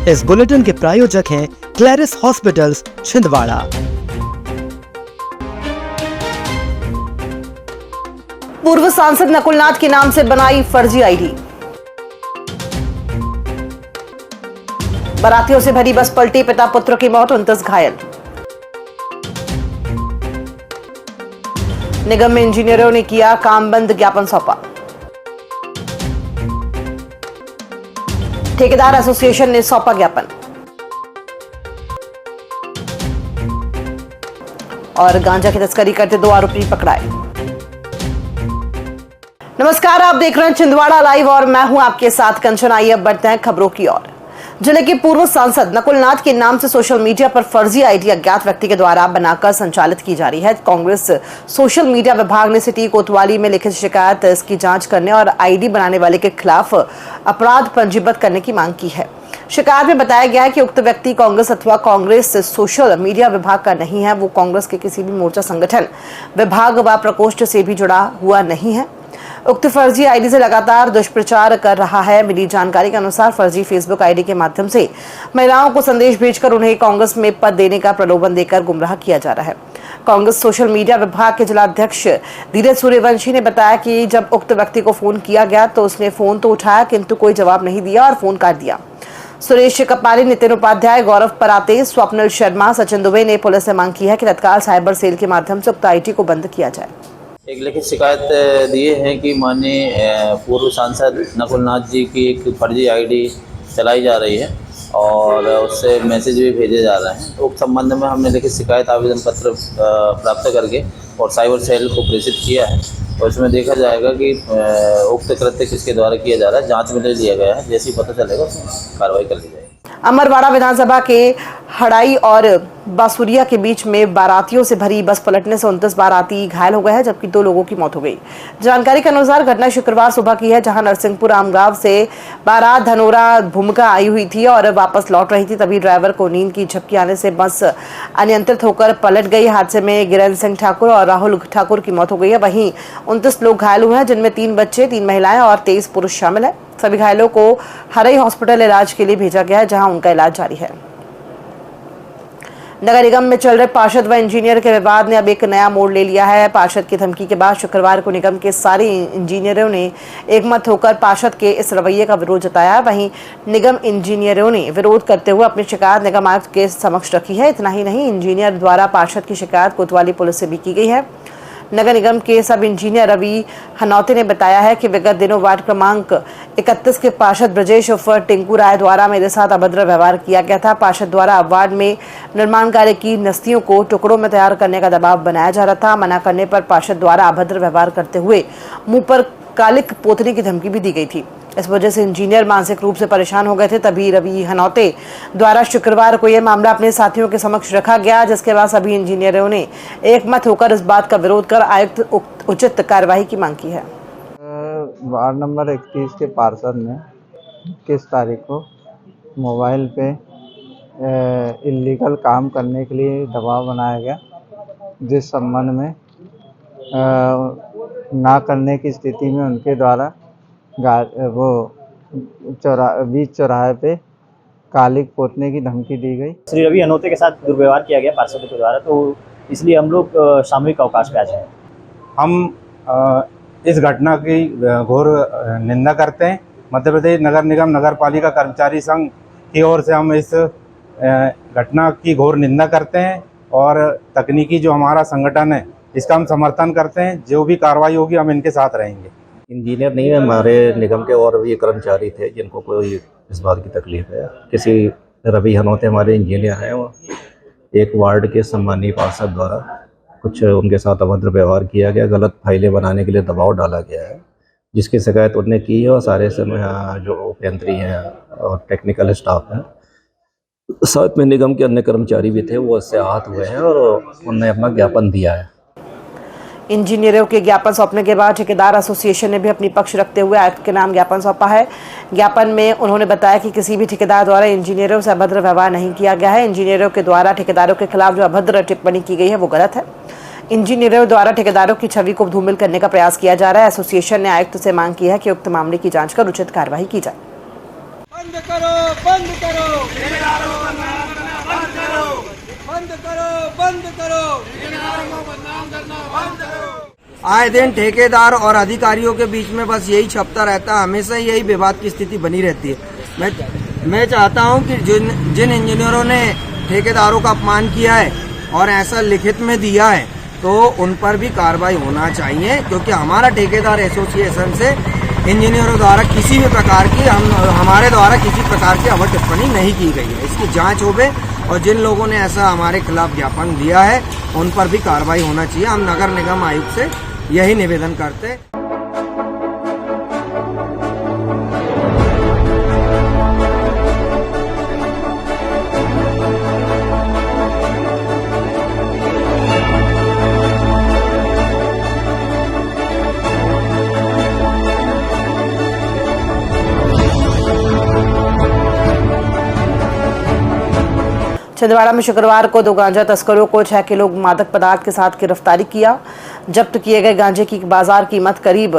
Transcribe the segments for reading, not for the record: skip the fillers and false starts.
इस बुलेटिन के प्रायोजक हैं क्लैरिस हॉस्पिटल्स छिंदवाड़ा। पूर्व सांसद नकुलनाथ के नाम से बनाई फर्जी आईडी। बारातियों से भरी बस पलटी, पिता पुत्र की मौत, 29 घायल। निगम में इंजीनियरों ने किया काम बंद, ज्ञापन सौंपा। ठेकेदार एसोसिएशन ने सौंपा ज्ञापन। और गांजा की तस्करी करते 2 आरोपी पकड़ाए। नमस्कार, आप देख रहे हैं छिंदवाड़ा लाइव और मैं हूं आपके साथ कंचन। आइए अब बढ़ते हैं खबरों की ओर। जिले के पूर्व सांसद नकुलनाथ के नाम से सोशल मीडिया पर फर्जी आईडी अज्ञात व्यक्ति के द्वारा बनाकर संचालित की जा रही है। कांग्रेस सोशल मीडिया विभाग ने सिटी कोतवाली में लिखित शिकायत इसकी जांच करने और आईडी बनाने वाले के खिलाफ अपराध पंजीबद्ध करने की मांग की है। शिकायत में बताया गया है कि उक्त व्यक्ति कांग्रेस अथवा कांग्रेस सोशल मीडिया विभाग का नहीं है। वो कांग्रेस के किसी भी मोर्चा, संगठन, विभाग व प्रकोष्ठ से भी जुड़ा हुआ नहीं है। उक्त फर्जी आईडी से लगातार दुष्प्रचार कर रहा है। मिली जानकारी के अनुसार फर्जी फेसबुक आईडी के माध्यम से महिलाओं को संदेश भेजकर उन्हें कांग्रेस में पद देने का प्रलोभन देकर गुमराह किया जा रहा है। कांग्रेस सोशल मीडिया विभाग के जिलाध्यक्ष धीरज सूर्यवंशी ने बताया कि जब उक्त व्यक्ति को फोन किया गया तो उसने फोन तो उठाया किंतु कोई जवाब नहीं दिया और फोन काट दिया। सुरेश कपाली, नितिन उपाध्याय, गौरव पराते, स्वप्निल शर्मा, सचिन दुबे ने पुलिस से मांग की है कि तत्काल साइबर सेल के माध्यम से उक्त आईडी को बंद किया जाए। एक लिखित शिकायत दिए हैं कि माननीय पूर्व सांसद नकुलनाथ जी की एक फर्जी आईडी चलाई जा रही है और उससे मैसेज भी भेजे जा रहे हैं। उक्त संबंध में हमने लिखित शिकायत आवेदन पत्र प्राप्त करके और साइबर सेल को प्रेषित किया है और इसमें देखा जाएगा कि उक्त कृत्य किसके द्वारा किया जा रहा है। जांच में ले लिया गया है, जैसे ही पता चलेगा उसमें कार्रवाई कर ली जाएगी। अमरवाड़ा विधानसभा के हड़ाई और बासुरिया के बीच में बारातियों से भरी बस पलटने से 29 बाराती घायल हो गए हैं, जबकि 2 लोगों की मौत हो गई। जानकारी के अनुसार घटना शुक्रवार सुबह की है, जहां नरसिंहपुर आमगांव से बारात धनोरा भूमिका आई हुई थी और वापस लौट रही थी। तभी ड्राइवर को नींद की झपकी आने से बस अनियंत्रित होकर पलट गई। हादसे में गिरेंद्र सिंह ठाकुर और राहुल ठाकुर की मौत हो गई है। वहीं 29 लोग घायल हुए हैं, जिनमें 3 बच्चे, 3 महिलाएं और 23 पुरुष शामिल है। सभी घायलों को हरई हॉस्पिटल इलाज के लिए भेजा गया है, जहां उनका इलाज जारी है। नगर निगम में चल रहे पार्षद व इंजीनियर के विवाद ने अब एक नया मोड़ ले लिया है। पार्षद की धमकी के बाद शुक्रवार को निगम के सारे इंजीनियरों ने एकमत होकर पार्षद के इस रवैये का विरोध जताया। वहीं निगम इंजीनियरों ने विरोध करते हुए अपनी शिकायत निगम आयुक्त के समक्ष रखी है। इतना ही नहीं, इंजीनियर द्वारा पार्षद की शिकायत कोतवाली पुलिस से भी की गई है। नगर निगम के सब इंजीनियर रवि हनौते ने बताया है कि विगत दिनों वार्ड क्रमांक 31 के पार्षद ब्रजेश उर्फ टिंकू राय द्वारा मेरे साथ अभद्र व्यवहार किया गया था। पार्षद द्वारा वार्ड में निर्माण कार्य की नस्तियों को टुकड़ों में तैयार करने का दबाव बनाया जा रहा था। मना करने पर पार्षद द्वारा अभद्र व्यवहार करते हुए मुंह पर कालिक पोतने की धमकी भी दी गई थी। इस वजह से इंजीनियर मानसिक रूप से परेशान हो गए थे। तभी रवि हनौते द्वारा शुक्रवार को यह मामला अपने साथियों के समक्ष रखा गया, जिसके बाद सभी इंजीनियरों ने एकमत होकर इस बात का विरोध कर आयुक्त उचित कार्यवाही की मांग की है। वार्ड नंबर 31 के पार्षद ने 21 तारीख को मोबाइल पे इल्लीगल काम करने के लिए दबाव बनाया गया, जिस संबंध में ना करने की स्थिति में उनके द्वारा वो बीच चौराहे पे कालिक पोतने की धमकी दी गई। श्री रवि हनौते के साथ दुर्व्यवहार किया गया पार्षदों के द्वारा, तो इसलिए हम लोग सामूहिक अवकाश पे आज हैं। हम इस घटना की घोर निंदा करते हैं। मध्य प्रदेश नगर निगम नगर पालिका कर्मचारी संघ की ओर से हम इस घटना की घोर निंदा करते हैं और तकनीकी जो हमारा संगठन है इसका हम समर्थन करते हैं। जो भी कार्रवाई होगी हम इनके साथ रहेंगे। इंजीनियर नहीं है, हमारे निगम के और भी कर्मचारी थे जिनको कोई इस बात की तकलीफ है। किसी रवि हनौते हमारे इंजीनियर हैं, वो एक वार्ड के सम्मानीय पार्षद द्वारा कुछ उनके साथ अभद्र व्यवहार किया गया, गलत फाइलें बनाने के लिए दबाव डाला गया है, जिसकी शिकायत उन्होंने की है। और सारे समय जो उपयंत्री हैं और टेक्निकल स्टाफ हैं, साथ में निगम के अन्य कर्मचारी भी थे, वो इससे आहत हुए हैं और उन्होंने अपना ज्ञापन दिया है। इंजीनियरों के ज्ञापन सौंपने के बाद ठेकेदार एसोसिएशन ने भी अपनी पक्ष रखते हुए आयुक्त के नाम ज्ञापन सौंपा है। ज्ञापन में उन्होंने बताया कि किसी भी ठेकेदार द्वारा इंजीनियरों से अभद्र व्यवहार नहीं किया गया है। इंजीनियरों के द्वारा ठेकेदारों के खिलाफ जो अभद्र टिप्पणी की गई है वो गलत है। इंजीनियरों द्वारा ठेकेदारों की छवि को धूमिल करने का प्रयास किया जा रहा है। एसोसिएशन ने आयुक्त से मांग की है कि उक्त मामले की जांच कर उचित कार्रवाई की जाए। बंद करो बंद करो बंद करो बंद करो आए दिन ठेकेदार और अधिकारियों के बीच में बस यही छपता रहता है, हमेशा यही विवाद की स्थिति बनी रहती है। मैं चाहता हूं कि जिन इंजीनियरों ने ठेकेदारों का अपमान किया है और ऐसा लिखित में दिया है तो उन पर भी कार्रवाई होना चाहिए, क्योंकि हमारा ठेकेदार एसोसिएशन से इंजीनियरों द्वारा किसी भी प्रकार की हमारे द्वारा किसी प्रकार की अवैध टिप्पणी नहीं की गई है। इसकी जांच होवे और जिन लोगों ने ऐसा हमारे खिलाफ ज्ञापन दिया है उन पर भी कार्रवाई होना चाहिए। हम नगर निगम आयुक्त से यही निवेदन करते हैं। छिंदवाड़ा में शुक्रवार को 2 गांजा तस्करों को 6 किलो मादक पदार्थ के साथ गिरफ्तारी किया। जब्त किए गए गांजे की बाजार कीमत करीब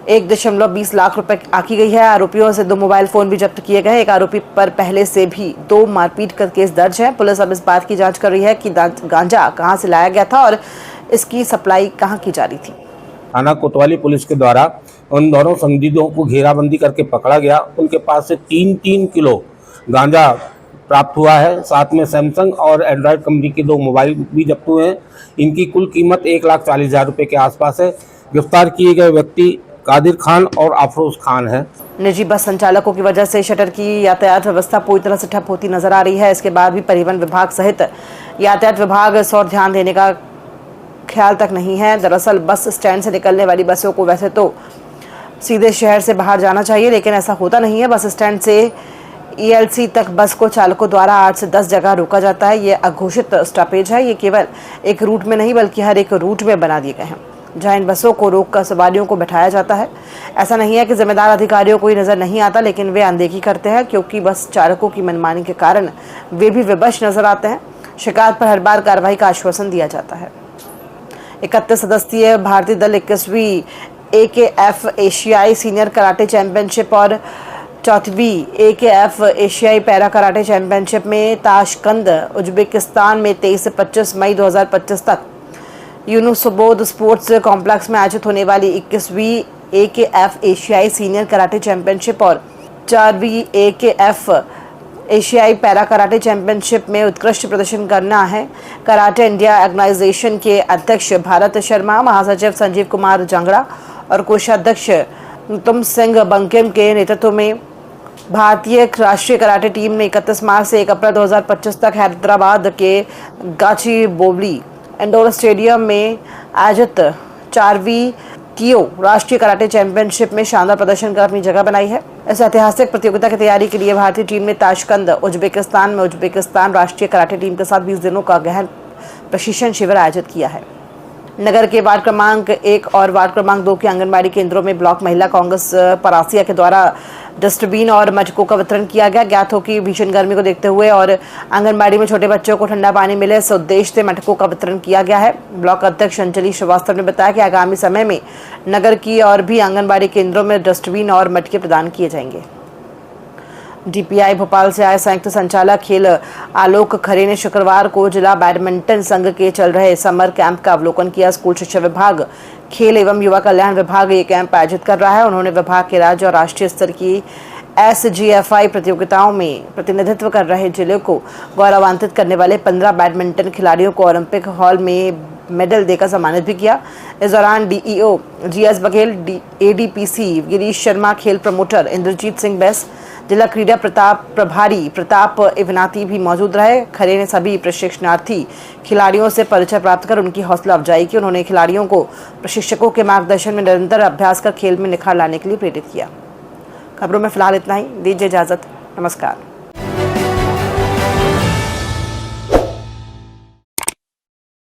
1.20 लाख रुपए आकी गई है। आरोपियों से 2 मोबाइल फोन भी जब्त किए गए। एक आरोपी पर पहले से भी 2 मारपीट का केस दर्ज है। पुलिस अब इस बात की जांच कर रही है कि गांजा कहां से लाया गया था और इसकी सप्लाई कहां की जा रही थी। थाना कोतवाली पुलिस के द्वारा उन दोनों संदिग्धों को घेराबंदी करके पकड़ा गया। उनके पास से 3-3 किलो गांजा प्राप्त हुआ है। साथ में सैमसंग और एंड्रॉयड कंपनी के 2 मोबाइल भी जब्त हुए हैं। इनकी कुल कीमत 1,40,000 रुपये के आसपास है। गिरफ्तार किए गए व्यक्ति कादिर खान और अफरोज खान है। निजी बस संचालकों की वजह से शटर की यातायात व्यवस्था पूरी तरह से ठप होती नजर आ रही है। इसके बाद भी परिवहन विभाग सहित यातायात विभाग इस ओर ध्यान देने का ख्याल तक नहीं है। दरअसल बस स्टैंड से निकलने वाली बसों को वैसे तो सीधे शहर से बाहर जाना चाहिए, लेकिन ऐसा होता नहीं है। बस स्टैंड से ELC तक बस को चालकों द्वारा 8 से 10 जगह रोका जाता है। ये अघोषित स्टॉपेज है। ये केवल एक रूट में नहीं बल्कि हर एक रूट में बना दिए गए हैं, जहां इन बसों को रोककर सवारियों को बैठाया जाता है। ऐसा नहीं है कि जिम्मेदार अधिकारियों को नजर नहीं आता, लेकिन वे अनदेखी करते हैं, क्योंकि बस चालकों की मनमानी के कारण वे भी विवश नजर आते हैं। शिकायत पर हर बार कार्रवाई का आश्वासन दिया जाता है। 31 सदस्यीय भारतीय दल 21वीं AKF एशियाई सीनियर कराटे चैंपियनशिप और 4वीं AKF एशियाई पैरा कराटे चैंपियनशिप में ताशकंद उज्बेकिस्तान में 23 से 25 मई 2025 तक यूनुसबोद स्पोर्ट्स कॉम्प्लेक्स में आयोजित होने वाली 21वीं AKF एशियाई सीनियर कराटे चैंपियनशिप और 4वीं AKF एशियाई पैरा कराटे चैंपियनशिप में उत्कृष्ट प्रदर्शन करना है। कराटे इंडिया ऑर्गेनाइजेशन के अध्यक्ष भारत शर्मा, महासचिव संजीव कुमार जांगड़ा और कोषाध्यक्ष तुम सिंह बंकिम के नेतृत्व में भारतीय राष्ट्रीय कराटे टीम ने 31 मार्च से 1 अप्रैल 2025 तक हैदराबाद के गाचीबोवली इंडोर स्टेडियम में आयोजित 4वीं TO राष्ट्रीय कराटे चैंपियनशिप में शानदार प्रदर्शन कर अपनी जगह बनाई है। इस ऐतिहासिक प्रतियोगिता की तैयारी के लिए भारतीय टीम ने ताशकंद उज्बेकिस्तान में उज्बेकिस्तान राष्ट्रीय कराटे टीम के साथ 20 दिनों का गहन प्रशिक्षण शिविर आयोजित किया है। नगर के वार्ड क्रमांक 1 और वार्ड क्रमांक 2 के आंगनबाड़ी केंद्रों में ब्लॉक महिला कांग्रेस परासिया के द्वारा डस्टबिन और मटकों का वितरण किया गया। ज्ञात हो कि भीषण गर्मी को देखते हुए और आंगनबाड़ी में छोटे बच्चों को ठंडा पानी मिले, इस उद्देश्य से मटकों का वितरण किया गया है। ब्लॉक अध्यक्ष अंजलि श्रीवास्तव ने बताया कि आगामी समय में नगर की और भी आंगनबाड़ी केंद्रों में डस्टबिन और मटके प्रदान किए जाएंगे। DPI भोपाल से आए संयुक्त संचालक खेल आलोक खरे ने शुक्रवार को जिला बैडमिंटन संघ के चल रहे समर कैंप का अवलोकन किया। स्कूल शिक्षा विभाग, खेल एवं युवा कल्याण विभाग ये कैंप आयोजित कर रहा है। उन्होंने विभाग के राज्य और राष्ट्रीय स्तर की SGFI प्रतियोगिताओं में प्रतिनिधित्व कर रहे जिले को गौरवान्वित करने वाले 15 बैडमिंटन खिलाड़ियों को ओलंपिक हॉल में मेडल देकर सम्मानित भी किया। इस दौरान DEO GS Baghel, ADPC Girish Sharma, खेल प्रमोटर इंद्रजीत सिंह बैस, जिला क्रीड़ा प्रभारी प्रताप इवनाती भी मौजूद रहे। खरे ने सभी प्रशिक्षणार्थी खिलाड़ियों से परिचय प्राप्त कर उनकी हौसला अफजाई की। उन्होंने खिलाड़ियों को प्रशिक्षकों के मार्गदर्शन में निरंतर अभ्यास कर खेल में निखार लाने के लिए प्रेरित किया। खबरों में फिलहाल इतना ही। दीजिए इजाजत। नमस्कार।